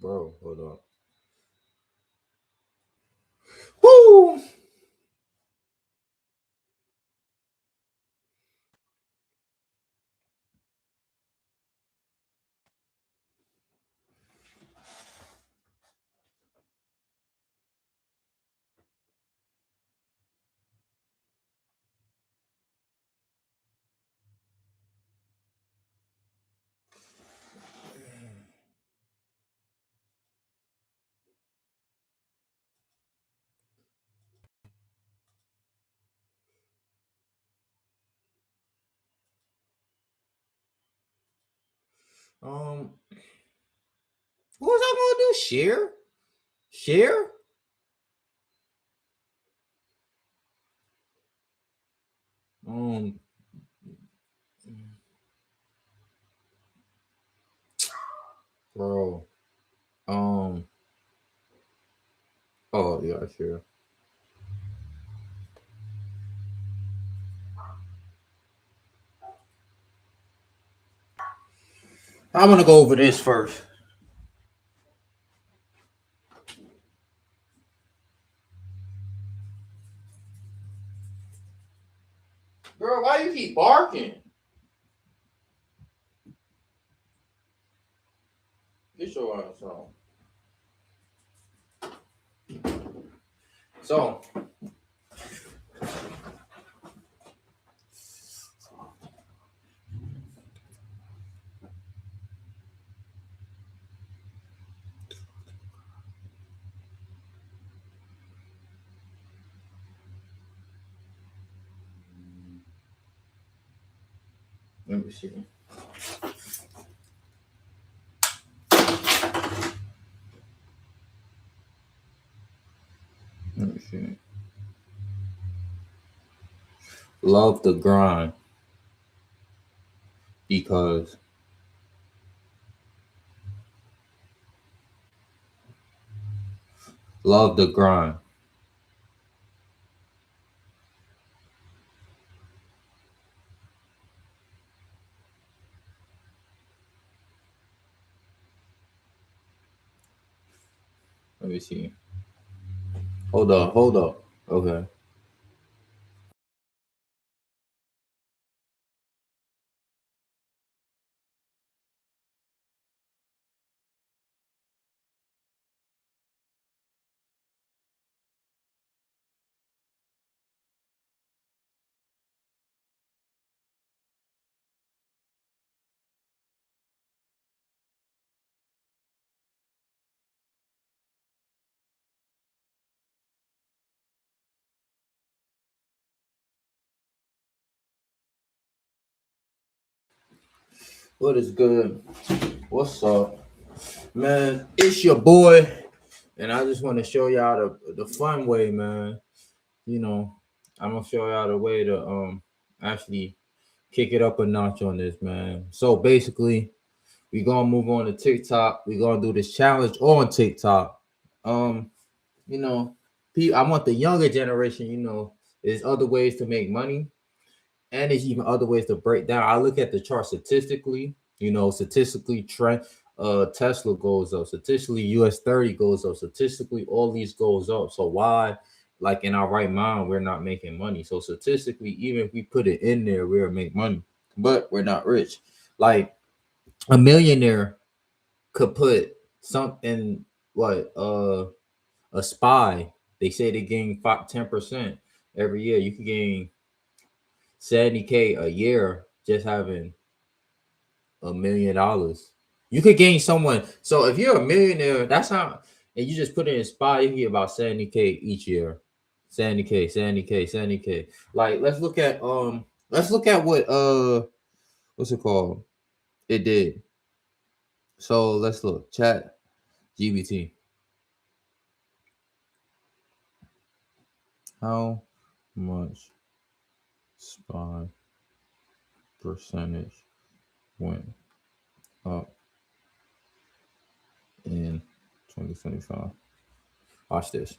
Bro, hold on. Woo! What was I gonna do? Share? Um, bro. Um. Oh yeah, sure. I'm gonna go over this first. Girl, why you keep barking? Get your ass on. So, let me see. Let me see. Love the grind because love the grind. Let me see. Hold up. Okay. What is good? What's up? Man, it's your boy. And I just want to show y'all the fun way, man. You know, I'm gonna show y'all the way to actually kick it up a notch on this, man. So basically, we're gonna move on to TikTok. We're gonna do this challenge on TikTok. Um, you know, I want the younger generation, there's other ways to make money, and there's even other ways to break down. I look at the chart statistically, statistically trend Tesla goes up, statistically US 30 goes up, statistically all these goes up. So why, like in our right mind, we're not making money? So statistically, even if we put it in there, we'll make money, but we're not rich. Like a millionaire could put something, what a spy, they say they gain 10% every year. You can gain 70K a year just having $1 million. You could gain someone. So if you're a millionaire, that's how, and you just put it in spy, you can get about 70K each year. 70K, 70K, 70K. Like let's look at what what's it called? It did. So let's look. Chat GBT. How much spy percentage went up in 2025? Watch this.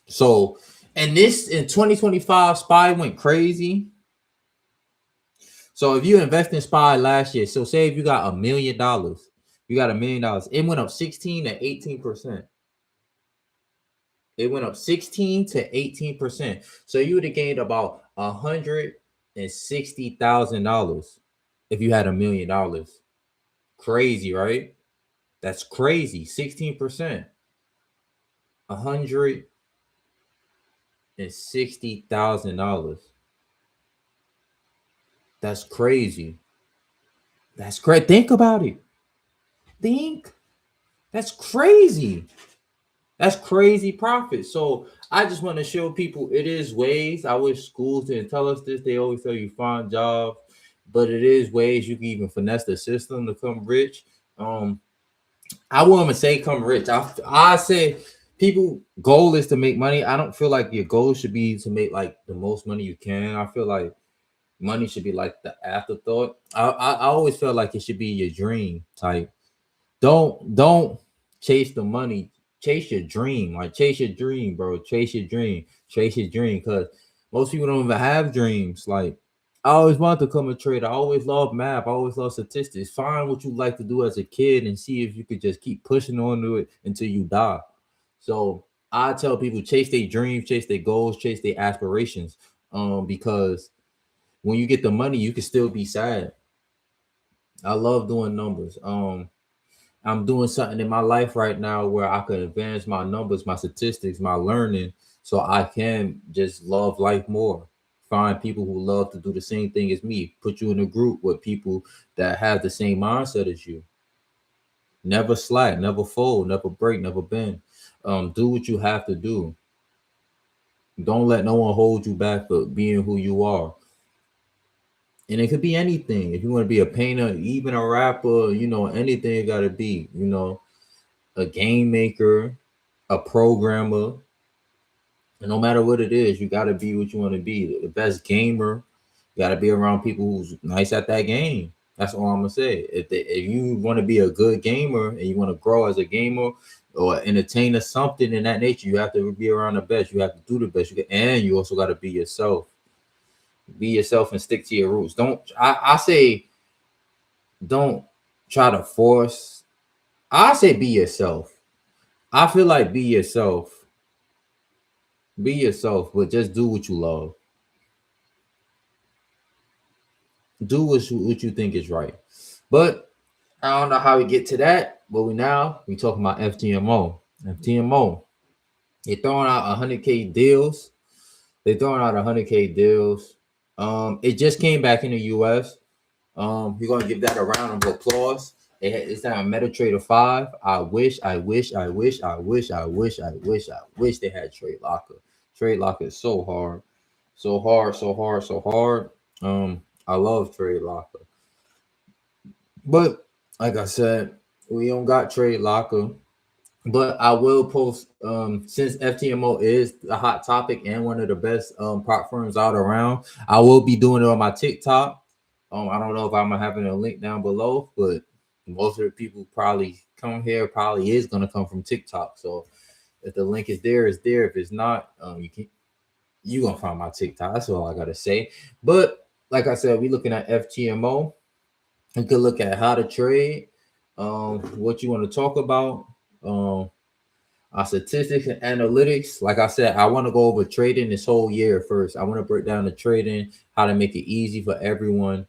So And this in 2025, SPY went crazy. So if you invest in SPY last year, so say if you got $1 million, you got $1 million, it went up 16 to 18%. It went up 16 to 18%. So you would have gained about $160,000 if you had $1 million. Crazy, right? That's crazy. 16%. $160,000. That's crazy. That's crazy. Think about it. Think. That's crazy. That's crazy profit. So I just want to show people it is ways. I wish schools didn't tell us this. They always tell you find jobs, but it is ways you can even finesse the system to come rich. I won't even say come rich. I say people goal is to make money. I don't feel like your goal should be to make like the most money you can. I feel like money should be like the afterthought. I always felt like it should be your dream type. Don't chase the money. Chase your dream. Like chase your dream, bro. Chase your dream. Chase your dream. Cause most people don't even have dreams. Like I always wanted to become a trader. I always loved math. I always loved statistics. Find what you like to do as a kid and see if you could just keep pushing on to it until you die. So I tell people chase their dreams, chase their goals, chase their aspirations. Because when you get the money, you can still be sad. I love doing numbers. I'm doing something in my life right now where I can advance my numbers, my statistics, my learning, so I can just love life more. Find people who love to do the same thing as me. Put you in a group with people that have the same mindset as you. Never slack, never fold, never break, never bend. Do what you have to do. Don't let no one hold you back for being who you are. And it could be anything. If you want to be a painter, even a rapper, anything it gotta be, a game maker, a programmer. And no matter what it is, you gotta be what you want to be. The best gamer, you gotta be around people who's nice at that game. That's all I'm gonna say. If you want to be a good gamer and you want to grow as a gamer or entertainer, something in that nature, you have to be around the best. You have to do the best. And you also got to be yourself. Be yourself and stick to your roots. I say don't try to force. I say be yourself. I feel like be yourself. Be yourself, but just do what you love. Do what you think is right. But I don't know how we get to that. But we talking about FTMO. FTMO. They're throwing out 100K deals. They're throwing out 100K deals. It just came back in the US. We're gonna give that a round of applause. It's down MetaTrader 5. I wish they had Trade Locker. Trade Locker is so hard. So hard. I love Trade Locker. But like I said, we don't got Trade Locker. But I will post since FTMO is a hot topic and one of the best prop firms out around. I will be doing it on my TikTok. I don't know if I'm having a link down below, but most of the people probably come here probably is gonna come from TikTok. So if the link is there, it's there. If it's not, you gonna find my TikTok. That's all I gotta say. But like I said, we looking at FTMO. You could look at how to trade, what you want to talk about, our statistics and analytics. Like I said, I want to go over trading this whole year first. I want to break down the trading, how to make it easy for everyone.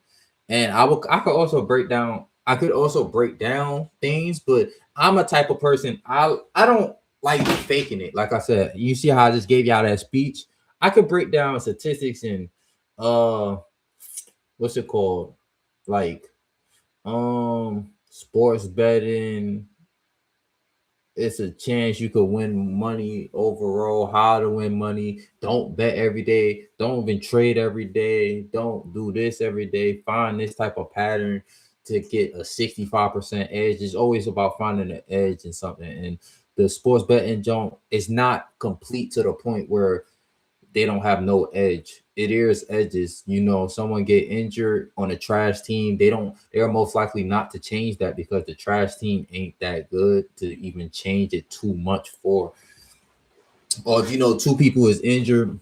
And I could also break down things, but I'm a type of person, I don't like faking it. Like I said, you see how I just gave y'all that speech? I could break down statistics and what's it called? Like sports betting. It's a chance you could win money overall, how to win money. Don't bet every day. Don't even trade every day. Don't do this every day. Find this type of pattern to get a 65% edge. It's always about finding an edge in something. And the sports betting jump is not complete to the point where they don't have no edge. It is edges. Someone get injured on a trash team, they're most likely not to change that because the trash team ain't that good to even change it too much for. or if you know two people is injured,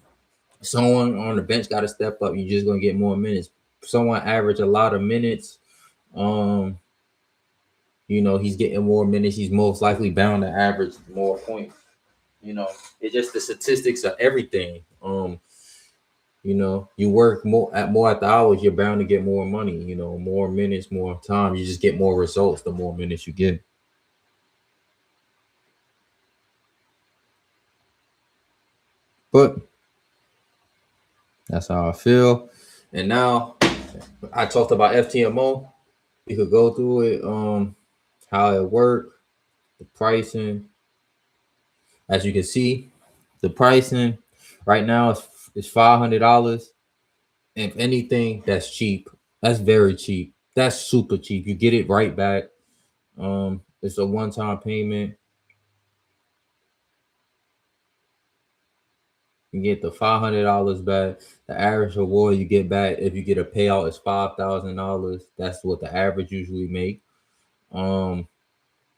someone on the bench got to step up. You're just gonna get more minutes. Someone average a lot of minutes. Um, he's getting more minutes. He's most likely bound to average more points. It's just the statistics of everything. You work more at the hours, you're bound to get more money. More minutes, more time. You just get more results the more minutes you get. But that's how I feel. And now I talked about FTMO. We could go through it, how it worked, the pricing. As you can see, the pricing right now is $500. If anything, that's cheap. That's very cheap. That's super cheap. You get it right back. It's a one-time payment. You get the $500 back. The average reward you get back if you get a payout is $5,000. That's what the average usually make. Um,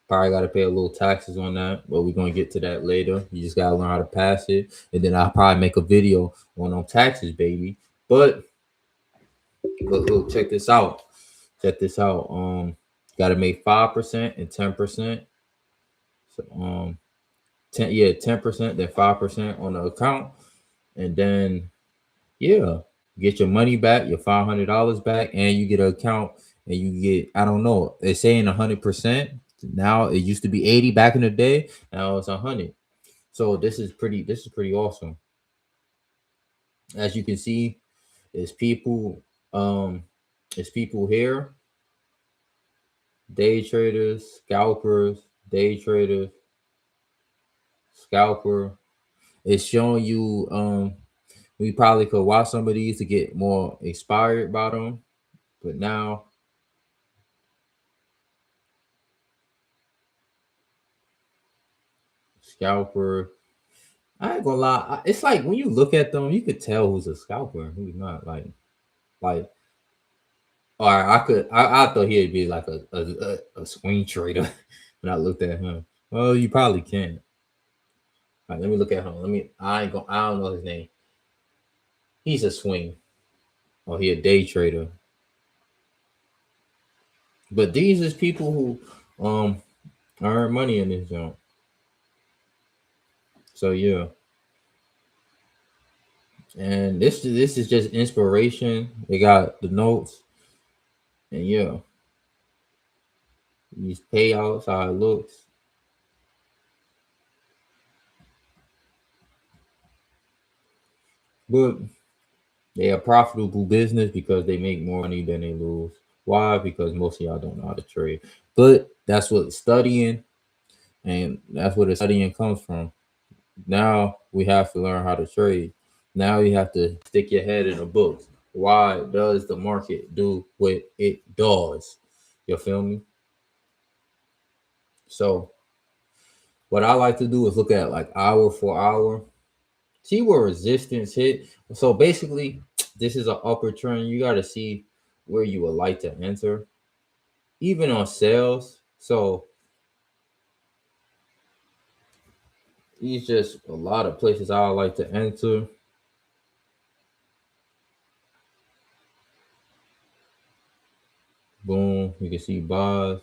Probably got to pay a little taxes on that, but we're gonna get to that later. You just gotta learn how to pass it, and then I'll probably make a video on taxes, baby. But look, check this out. Check this out. Got to make 5% and 10%. So 10%, then 5% on the account, and then yeah, get your money back, your $500 back, and you get an account, and you get, I don't know, they're saying 100%. Now it used to be 80 back in the day. Now it's 100. So this is pretty awesome. As you can see, there's people, um, there's people here, day traders, scalpers, day traders, scalper. It's showing you, we probably could watch some of these to get more inspired by them, but now scalper. I ain't gonna lie. It's like when you look at them, you could tell who's a scalper and who's not. Like, all right, I thought he'd be like a swing trader when I looked at him. Well, you probably can. All right, let me look at him. I ain't gonna. I don't know his name. He's a swing, or he a day trader. But these is people who earn money in this joint. So yeah, and this is just inspiration. They got the notes, and yeah, these payouts, how it looks. But they are profitable business because they make more money than they lose. Why? Because most of y'all don't know how to trade. But that's what studying, and that's where the studying comes from. Now we have to learn how to trade. Now you have to stick your head in the books. Why does the market do what it does? You feel me? So what I like to do is look at like hour for hour, see where resistance hit. So basically, this is an upper trend. You got to see where you would like to enter, even on sales. So these just a lot of places I would like to enter. Boom, you can see buys.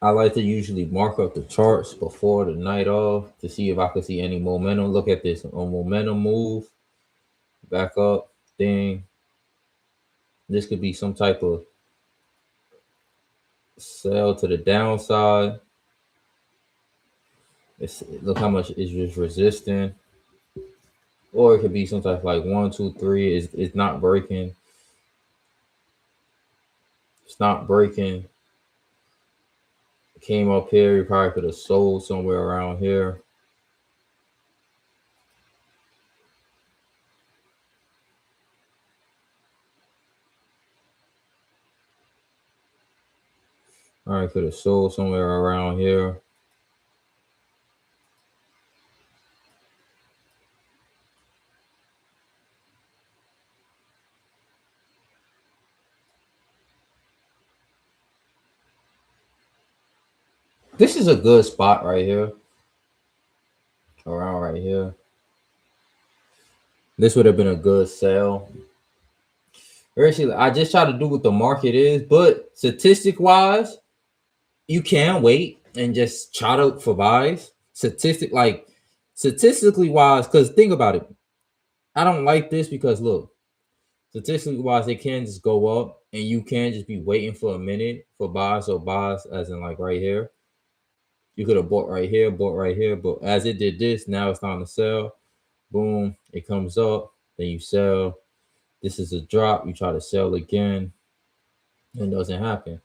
I like to usually mark up the charts before the night off to see if I can see any momentum. Look at this on momentum move, back up thing. This could be some type of sell to the downside. Look how much is just resisting, or it could be some type of like 1, 2, 3. It's not breaking. It's not breaking. Came up here. You probably could have sold somewhere around here. All right, could have sold somewhere around here. This is a good spot right here. right here. This would have been a good sell. Actually, I just try to do what the market is, but statistic wise, you can wait and just try to look for buys. Statistically wise, because think about it. I don't like this because look, statistically wise, it can just go up and you can just be waiting for a minute for buys or buys, as in like right here. You could have bought right here, but as it did this, now it's time to sell. Boom, it comes up, then you sell. This is a drop, you try to sell again, it doesn't happen.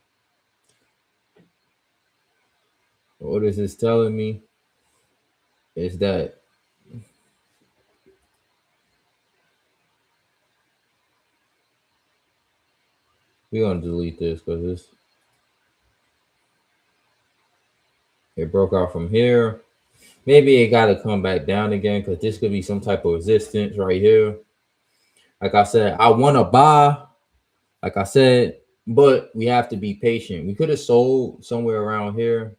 What this is telling me is that we're gonna delete this because it broke out from here. Maybe it gotta come back down again because this could be some type of resistance right here. Like I said, I want to buy, like I said, but we have to be patient. We could have sold somewhere around here.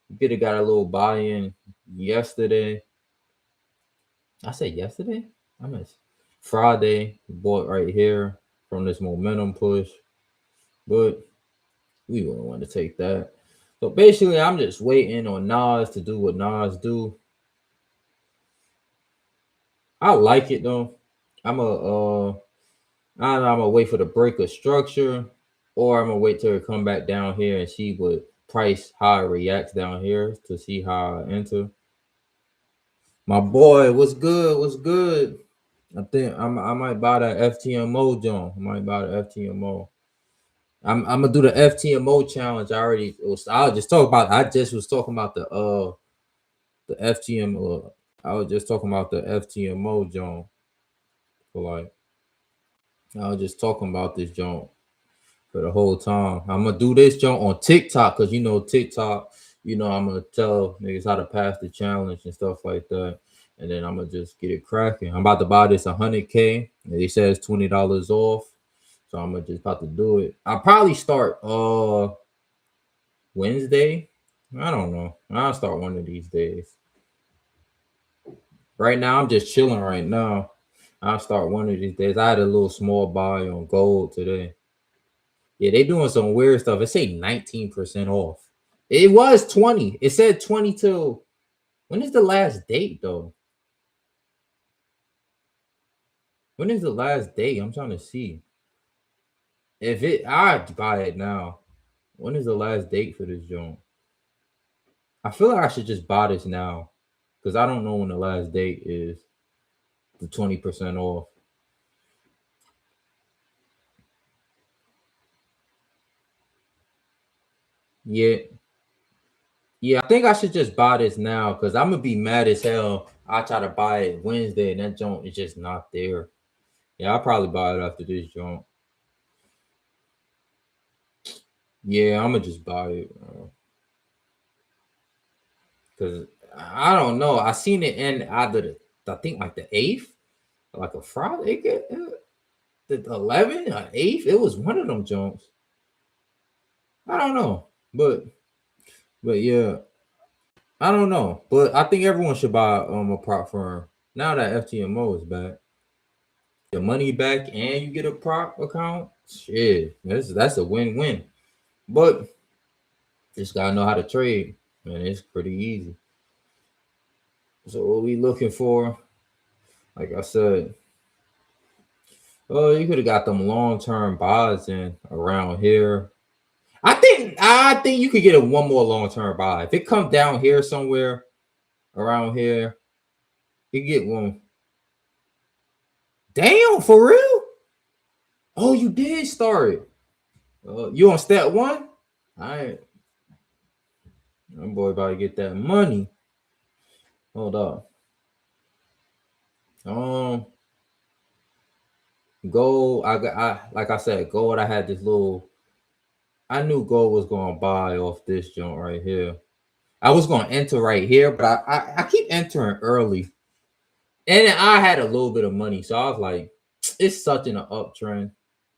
We could have got a little buy-in yesterday. I said yesterday? I missed Friday. We bought right here from this momentum push, but we wouldn't want to take that. So basically, I'm just waiting on Nas to do what Nas do. I like it though. I'm gonna wait for the break of structure, or I'm gonna wait till it come back down here and see what price how it reacts down here to see how I enter. My boy, what's good? What's good? I think I might buy that FTMO, John. I might buy the FTMO. I'm gonna do the FTMO challenge. I just talk about. I just was talking about the FTMO. I was just talking about the FTMO, John. For like, I was just talking about this, John, for the whole time. I'm gonna do this, John, on TikTok because you know TikTok. You know I'm gonna tell niggas how to pass the challenge and stuff like that. And then I'm gonna just get it cracking. I'm about to buy this 100K. And they said it's $20 off. So I'm just about to do it. I'll probably start Wednesday. I don't know. I'll start one of these days. Right now, I'm just chilling right now. I'll start one of these days. I had a little small buy on gold today. Yeah, they doing some weird stuff. It say 19% off. It was 20. It said 20 till when is the last date though? When is the last date? I'm trying to see. If it I'd buy it now. When is the last date for this joint? I feel like I should just buy this now. Because I don't know when the last date is. The 20% off. Yeah. Yeah, I think I should just buy this now because I'm gonna be mad as hell. I try to buy it Wednesday and that joint is just not there. Yeah, I'll probably buy it after this joint. Yeah, I'm gonna just buy it because I don't know. I seen it in either I think like the 8th, like a Friday, the 11th or 8th. It was one of them joints. I don't know, but yeah, I don't know. But I think everyone should buy a prop firm now that FTMO is back. The money back and you get a prop account. Shit, that's a win-win. But just gotta know how to trade, man. It's pretty easy. So what we looking for? Like I said, oh, you could have got them long-term buys in around here. I think you could get a one more long-term buy. If it comes down here somewhere around here, you get one. Damn, for real? Oh, you did start it. You on step one? All right. That boy about to get that money. Hold up. Gold. I like I said, gold. I had this little. I knew gold was gonna buy off this joint right here. I was gonna enter right here, but I keep entering early, and I had a little bit of money, so I was like, it's such an uptrend.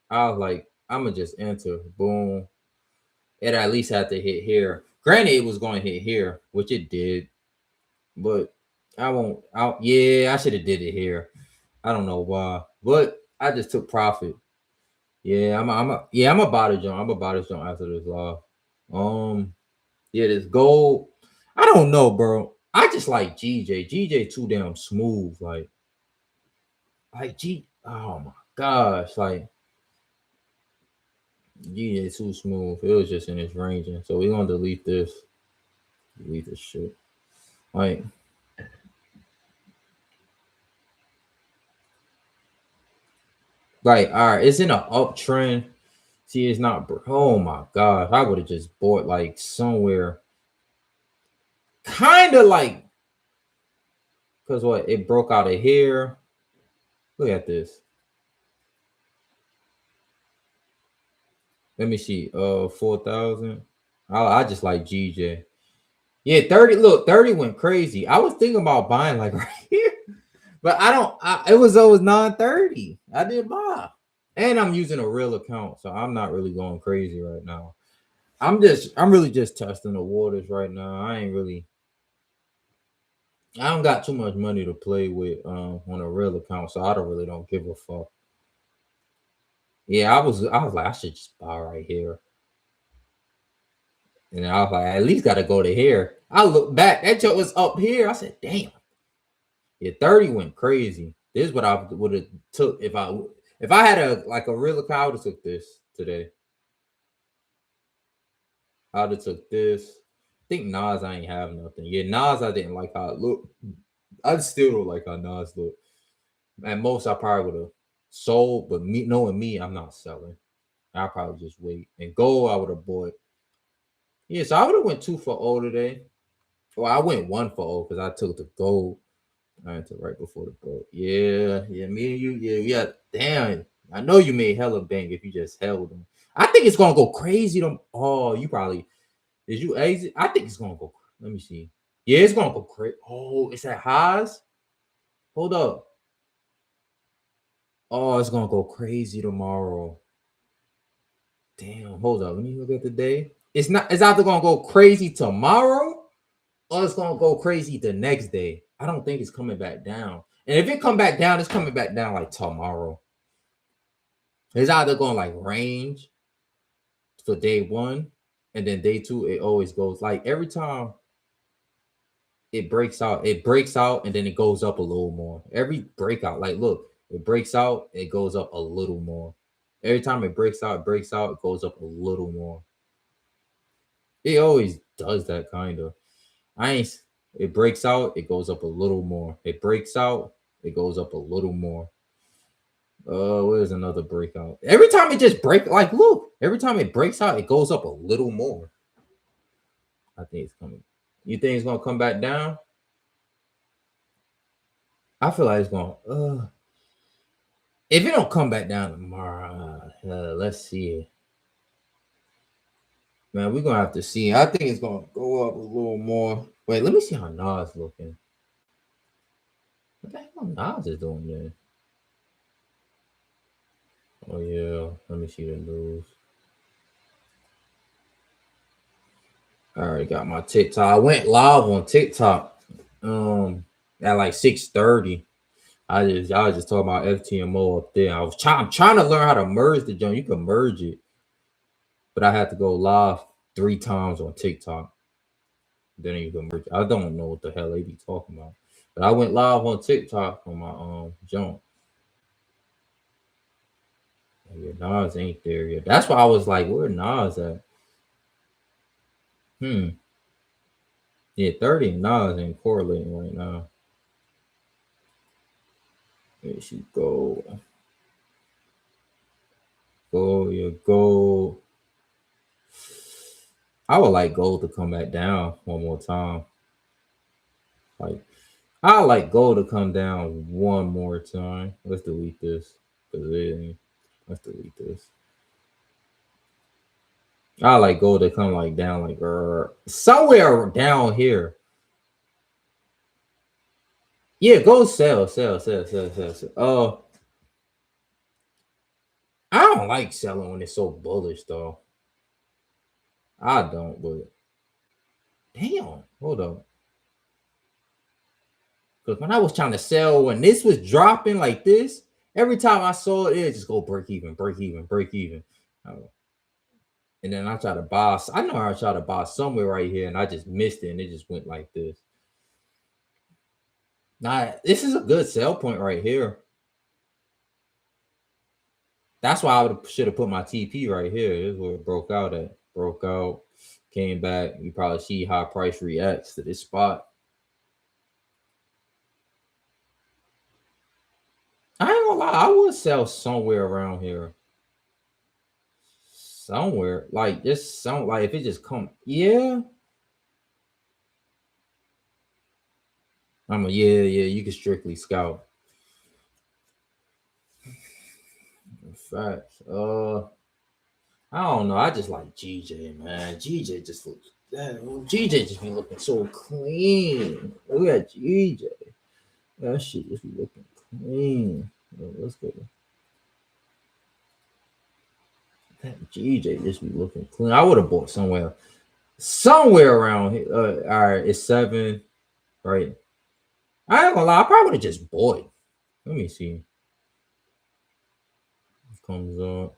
I was like, I'm gonna just enter. Boom. It at least had to hit here. Granted, it was going to hit here, which it did, but I won't. Yeah, I should have did it here. I don't know why, but I just took profit. Yeah, I'm a body jump. I'm a body jump after this law. Yeah, this gold. I don't know, bro. I just like GJ. GJ too damn smooth. Like G. Oh my gosh, like GJ too smooth. It was just in its ranging. So we gonna delete this. Delete this shit. Like, all right, it's in an uptrend. See, it's not. Oh my gosh, I would have just bought like somewhere, kind of like, cause what it broke out of here. Look at this. Let me see. 4,000. I just like GJ. Yeah, 30. Look, 30 went crazy. I was thinking about buying like right here, but I don't. It was always 930. I did buy, and I'm using a real account, so I'm not really going crazy right now. I'm really just testing the waters right now. I don't got too much money to play with on a real account, so I don't give a fuck. Yeah, I was like, I should just buy right here. And I was like, I at least gotta go to here. I look back, that joke was up here. I said, damn. Yeah, 30 went crazy. This is what I would have took if I had a real account, I would have took this today. I would have took this. I think Nas, I ain't have nothing. Yeah, Nas, I didn't like how it looked. I still don't like how Nas look. At most, I probably would have sold, but me knowing me, I'm not selling. I'll probably just wait. And gold, I would have bought. Yeah, so I would have went 2 for 0 today. Well, I went 1 for 0 because I took the gold. I took right before the boat. Yeah, me and you, yeah. Damn, I know you made hella bank if you just held them. I think it's gonna go crazy. You probably did you exit? I think it's gonna go. Let me see. Yeah, it's gonna go crazy. Oh, it's at highs. Hold up. Oh, it's gonna go crazy tomorrow. Damn, hold up. Let me look at the day. It's not. It's either gonna go crazy tomorrow or it's gonna go crazy the next day. I don't think it's coming back down. And if it come back down, it's coming back down like tomorrow. It's either going like range for day one, and then day two, it always goes like every time it breaks out, and then it goes up a little more. Every breakout, like look, it breaks out, it goes up a little more. Every time it breaks out, it goes up a little more. It always does that kind of. I ain't. It breaks out, it goes up a little more. It breaks out, it goes up a little more. Where's another breakout? Every time it just break, like look, every time it breaks out, it goes up a little more. I think it's coming. You think it's gonna come back down? I feel like it's going. If it don't come back down tomorrow, let's see. Man, we're gonna have to see. I think it's gonna go up a little more. Wait, let me see how Nas looking. What the hell Nas is doing there? Oh yeah, let me see the news. I already got my TikTok. I went live on TikTok at like 6:30. I was just talking about FTMO up there. I'm trying to learn how to merge the joint. You can merge it, but I had to go live 3 times on TikTok. Then you can merge it. I don't know what the hell they be talking about. But I went live on TikTok on my jump. Yeah, Nas ain't there yet. That's why I was like, where Nas at? Yeah, 30 and Nas ain't correlating right now. There she go. Go. I would like gold to come back down one more time. Like I like gold to come down one more time. Let's delete this. Let's delete this. I like gold to come like down like somewhere down here. Yeah, go sell. I don't like selling when it's so bullish though. I don't, but damn, hold on. Because when I was trying to sell, when this was dropping like this, every time I saw it, it just go break even, break even, break even. And then I try to buy. I know I tried to buy somewhere right here, and I just missed it, and it just went like this. Now, this is a good sell point right here. That's why I should have put my TP right here. This is where it broke out at. Broke out, came back. You probably see how price reacts to this spot. I ain't gonna lie, I would sell somewhere around here. Somewhere. Like just some like if it just come. Yeah. Yeah, you can strictly scout. Facts. I don't know. I just like GJ, man. GJ just looks. GJ just be looking so clean. Look at GJ. That shit just be looking clean. Let's go. That GJ just be looking clean. I would have bought somewhere around here. All right, it's 7, right? I ain't gonna lie. I probably would have just bought. Let me see. It comes up.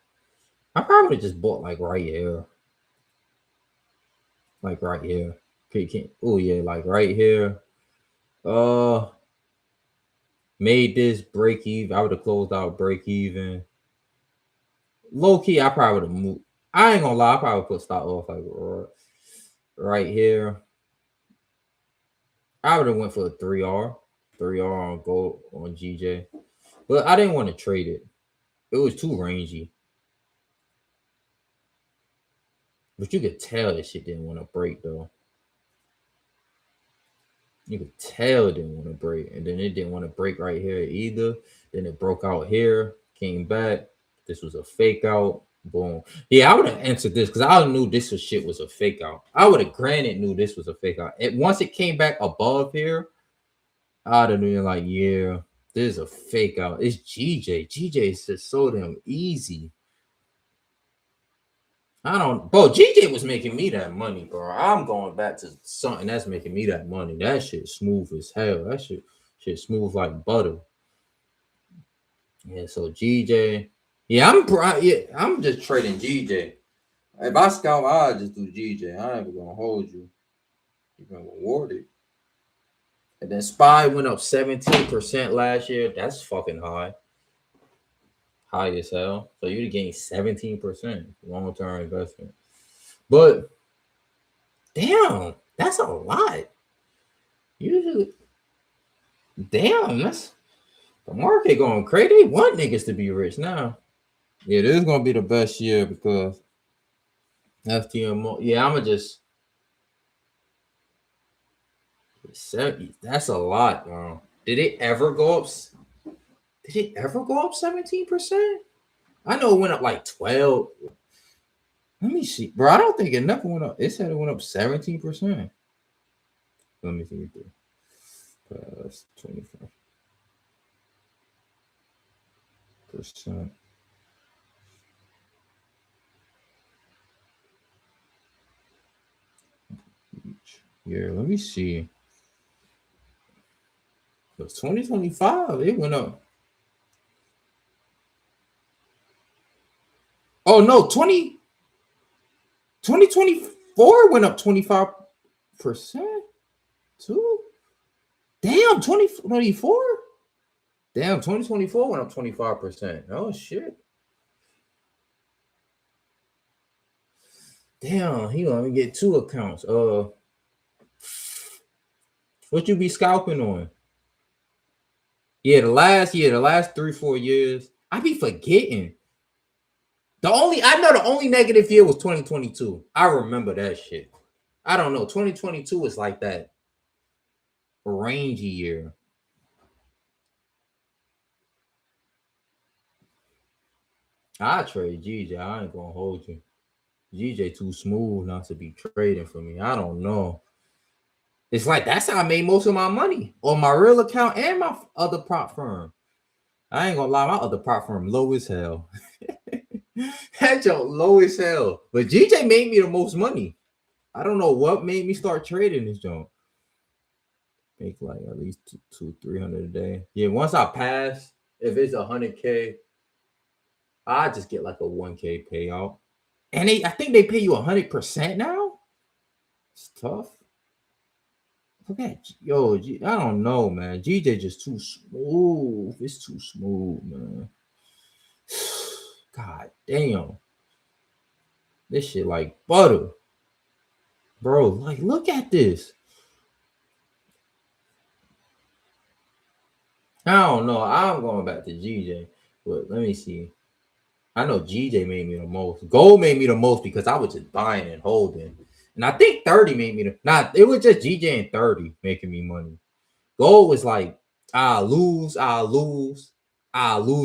I probably would have just bought like right here. Like right here. Oh yeah, like right here. Made this break even. I would have closed out break even. Low key, I probably would have moved. I ain't gonna lie, I probably put stop off like right here. I would have went for a 3R on gold on GJ, but I didn't want to trade it. It was too rangy. But you could tell this shit didn't want to break though. You could tell it didn't want to break, and then it didn't want to break right here either. Then it broke out here, came back. This was a fake out. Boom. Yeah, I would have answered this because I knew this was a fake out. I would have granted knew this was a fake out. And once it came back above here, I'd have been like, yeah, this is a fake out. It's GJ. GJ is just so damn easy. Bro, GJ was making me that money, bro. I'm going back to something that's making me that money. That shit smooth as hell. That shit smooth like butter. Yeah, so GJ. Yeah, I'm just trading GJ. If I scout, I'll just do GJ. I ain't gonna hold you. You've been rewarded. And then SPY went up 17% last year. That's fucking high. High as hell. So you'd gain 17% long-term investment. But damn, that's a lot. Usually, damn, that's the market going crazy. They want niggas to be rich now. Yeah, this is gonna be the best year because FTMO. Yeah, I'ma just 70. That's a lot, bro. Did it ever go up? Did it ever go up 17%? I know it went up like 12. Let me see, bro. I don't think it never went up. It said it went up 17%. Let me see. That's 25%. Yeah, let me see. It was 2025. It went up. Oh no, 2024 went up 25% too. Damn, 2024. Damn, 2024 went up 25%. Oh shit. Damn, he let me get 2 accounts. What you be scalping on? Yeah, the last 3-4 years. I be forgetting. I know the only negative year was 2022. I remember that shit. I don't know. 2022 is like that rangy year. I trade GJ. I ain't gonna hold you. GJ too smooth not to be trading for me. I don't know. It's like that's how I made most of my money on my real account and my other prop firm. I ain't gonna lie, my other prop firm low as hell. That joke low as hell. But GJ made me the most money. I don't know what made me start trading this joint. Make like at least 300 a day. Yeah, once I pass, if it's 100K, I just get like a 1K payout. And I think they pay you 100% now. It's tough. Look at I don't know, man. GJ just too smooth. It's too smooth, man. God damn, this shit like butter, bro. Like, look at this. I don't know. I'm going back to GJ, but let me see. I know GJ made me the most. Gold made me the most because I was just buying and holding. And I think 30 made me it was just GJ and 30 making me money. Gold was like, I lose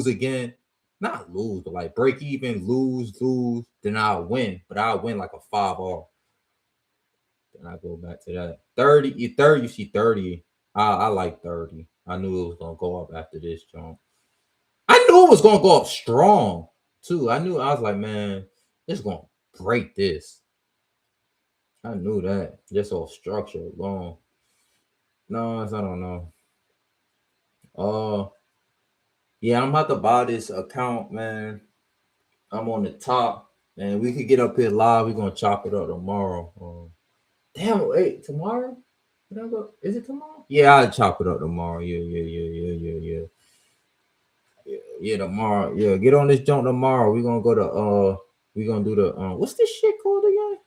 again. Not lose, but like break even, lose, then I'll win. But I'll win like a 5-all. Then I go back to that. 30, you see 30. I like 30. I knew it was gonna go up after this jump. I knew it was gonna go up strong too. I was like, man, it's gonna break this. I knew that. Just off structure alone. No, I don't know. Yeah, I'm about to buy this account, man. I'm on the top, and we could get up here live. We're gonna chop it up tomorrow. Damn, wait, tomorrow? Is it tomorrow? Yeah, I'll chop it up tomorrow. Yeah. Yeah, tomorrow. Yeah, get on this jump tomorrow. We're gonna go to we're gonna do the what's this shit called again?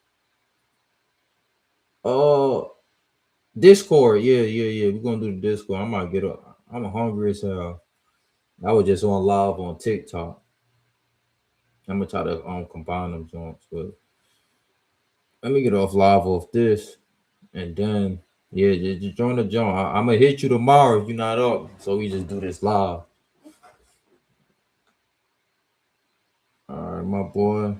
Discord. Yeah. We're gonna do the Discord. I might get up. I'm hungry as hell. I was just on live on TikTok. I'm gonna try to combine them jumps, but let me get off live off this, and then yeah, just join the jump. I'm gonna hit you tomorrow if you're not up, so we just do this live. All right, my boy.